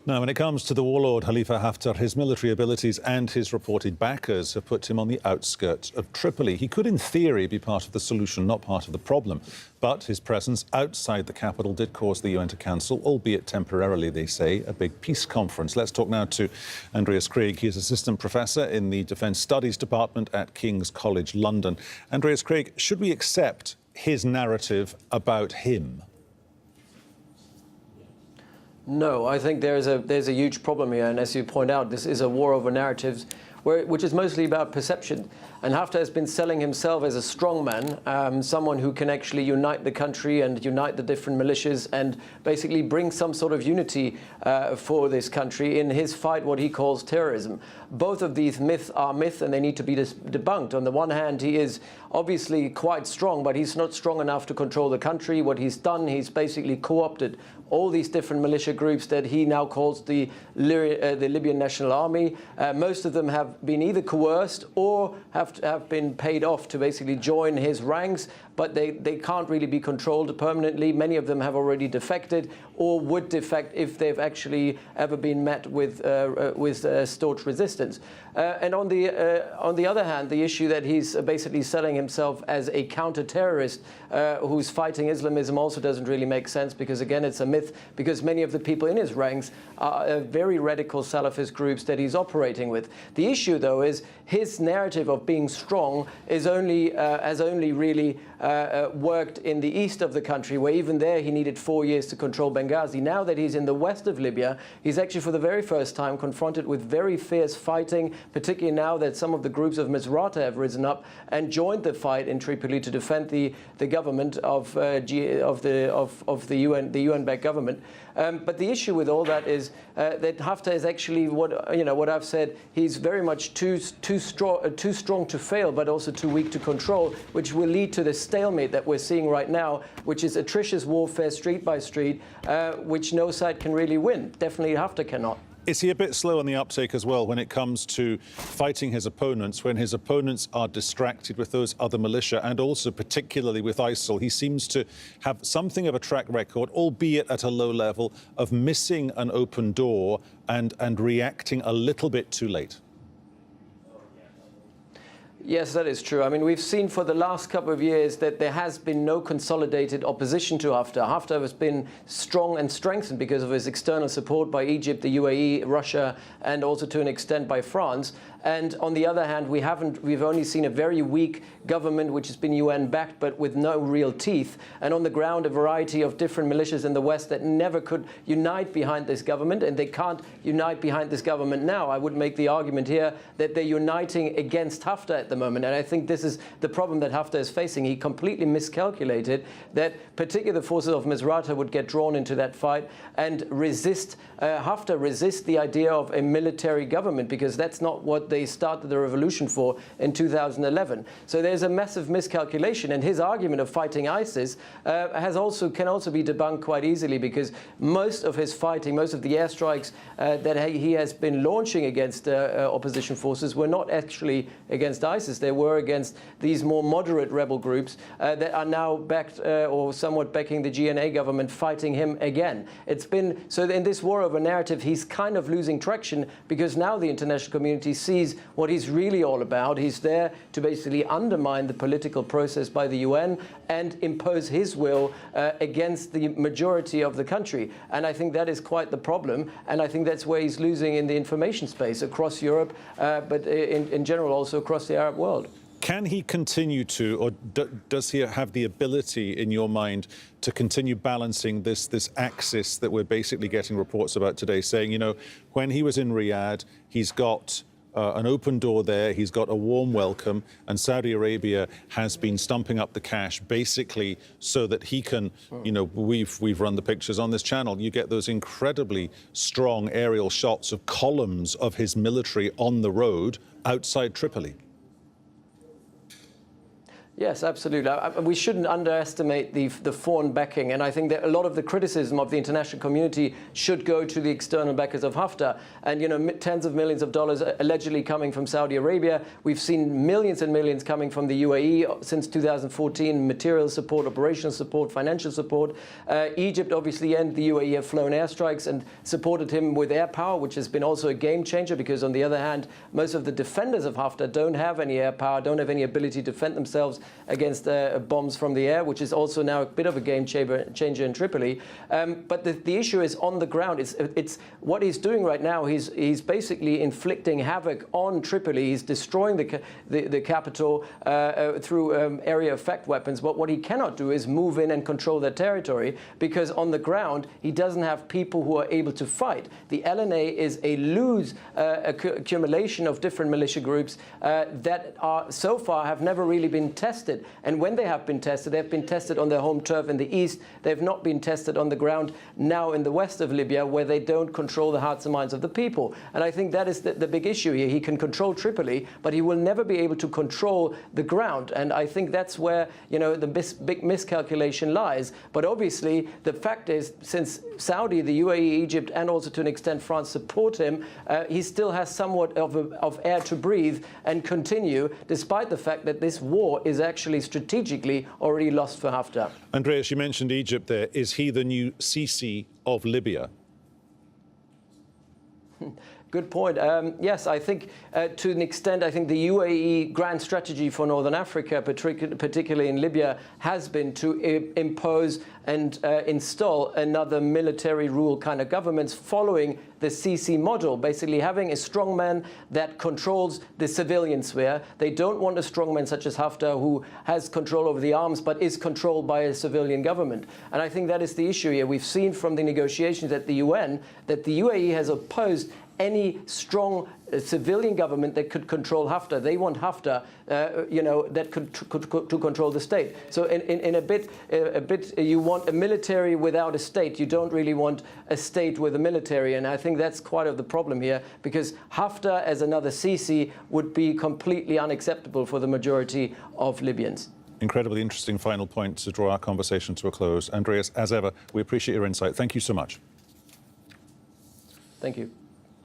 Now, when it comes to the warlord Khalifa Haftar, his military abilities and his reported backers have put him on the outskirts of Tripoli. He could, in theory, be part of the solution, not part of the problem. But his presence outside the capital did cause the UN to cancel, albeit temporarily, they say, a big peace conference. Let's talk now to Andreas Krieg. He is assistant professor in the Defence Studies Department at King's College London. Andreas Krieg, should we accept his narrative about him? No, I think there's a huge problem here, and as you point out, this is a war over narratives, which is mostly about perception. And Haftar has been selling himself as a strongman, someone who can actually unite the country and unite the different militias and basically bring some sort of unity for this country in his fight, what he calls terrorism. Both of these myths are myths and they need to be debunked. On the one hand, he is obviously quite strong, but he's not strong enough to control the country. What he's done, he's basically co-opted all these different militia groups that he now calls the Libyan National Army. Most of them have been either coerced or have been paid off to basically join his ranks, but they can't really be controlled permanently. Many of them have already defected or would defect if they've actually ever been met with staunch resistance. And on the other hand, the issue that he's basically selling himself as a counter-terrorist who's fighting Islamism also doesn't really make sense, because again, it's a myth, because many of the people in his ranks are very radical Salafist groups that he's operating with. The issue, though, is his narrative of being strong is has only really worked in the east of the country, where even there he needed 4 years to control Benghazi. Now that he's in the west of Libya, he's actually for the very first time confronted with very fierce fighting, particularly now that some of the groups of Misrata have risen up and joined the fight in Tripoli to defend the government of the UN-backed government. But the issue with all that is that Haftar is actually what I've said. He's very much too strong to fail, but also too weak to control, which will lead to the stalemate that we're seeing right now, which is atrocious warfare, street by street, which no side can really win. Definitely Haftar cannot. Is he a bit slow on the uptake as well when it comes to fighting his opponents, when his opponents are distracted with those other militia, and also particularly with ISIL? He seems to have something of a track record, albeit at a low level, of missing an open door and reacting a little bit too late. Yes, that is true. I mean, we've seen for the last couple of years that there has been no consolidated opposition to Haftar. Haftar has been strong and strengthened because of his external support by Egypt, the UAE, Russia, and also to an extent by France. And on the other hand, we've only seen a very weak government, which has been UN-backed, but with no real teeth. And on the ground, a variety of different militias in the West that never could unite behind this government, and they can't unite behind this government now. I would make the argument here that they're uniting against Haftar at the moment. And I think this is the problem that Haftar is facing. He completely miscalculated that particularly the forces of Misrata would get drawn into that fight and resist, Haftar resist the idea of a military government, because that's not what they started the revolution for in 2011. So there's a massive miscalculation, and his argument of fighting ISIS can also be debunked quite easily, because most of his fighting, most of the airstrikes that he has been launching against opposition forces were not actually against ISIS. They were against these more moderate rebel groups that are now backed or somewhat backing the GNA government, fighting him again. It's been so in this war over narrative, he's kind of losing traction, because now the international community sees what he's really all about. He's there to basically undermine the political process by the UN and impose his will against the majority of the country. And I think that is quite the problem. And I think that's where he's losing in the information space across Europe, but in general also across the Arab world. Can he continue to, or does he have the ability, in your mind, to continue balancing this axis that we're basically getting reports about today, saying, you know, when he was in Riyadh, he's got an open door there, he's got a warm welcome, and Saudi Arabia has been stumping up the cash basically so that he can, you know, we've run the pictures on this channel. You get those incredibly strong aerial shots of columns of his military on the road outside Tripoli. Yes, absolutely. We shouldn't underestimate the foreign backing, and I think that a lot of the criticism of the international community should go to the external backers of Haftar. And, you know, tens of millions of dollars allegedly coming from Saudi Arabia. We've seen millions and millions coming from the UAE since 2014, material support, operational support, financial support. Egypt, obviously, and the UAE have flown airstrikes and supported him with air power, which has been also a game changer, because on the other hand, most of the defenders of Haftar don't have any air power, don't have any ability to defend themselves against bombs from the air, which is also now a bit of a game changer in Tripoli. But the issue is on the ground. It's what he's doing right now. He's basically inflicting havoc on Tripoli. He's destroying the capital through area effect weapons. But what he cannot do is move in and control their territory, because on the ground he doesn't have people who are able to fight. The LNA is a loose accumulation of different militia groups that are so far have never really been tested. And when they have been tested, they've been tested on their home turf in the east. They've not been tested on the ground now in the west of Libya, where they don't control the hearts and minds of the people. And I think that is the big issue here. He can control Tripoli, but he will never be able to control the ground. And I think that's where, you know, the big miscalculation lies. But obviously, the fact is, since Saudi, the UAE, Egypt, and also to an extent France support him, he still has somewhat of air to breathe and continue, despite the fact that this war is actually strategically already lost for Haftar. Andreas, you mentioned Egypt there. Is he the new Sisi of Libya? Good point. Yes, I think to an extent, I think the UAE grand strategy for Northern Africa, particularly in Libya, has been to impose and install another military rule kind of governments following the Sisi model, basically having a strongman that controls the civilian sphere. They don't want a strongman such as Haftar, who has control over the arms but is controlled by a civilian government. And I think that is the issue here. We've seen from the negotiations at the UN that the UAE has opposed any strong civilian government that could control Haftar. They want Haftar, you know, that could to control the state. So in a bit, you want a military without a state. You don't really want a state with a military, and I think that's quite of the problem here, because Haftar as another Sisi would be completely unacceptable for the majority of Libyans. Incredibly interesting final point to draw our conversation to a close. Andreas, as ever, we appreciate your insight. Thank you so much. Thank you.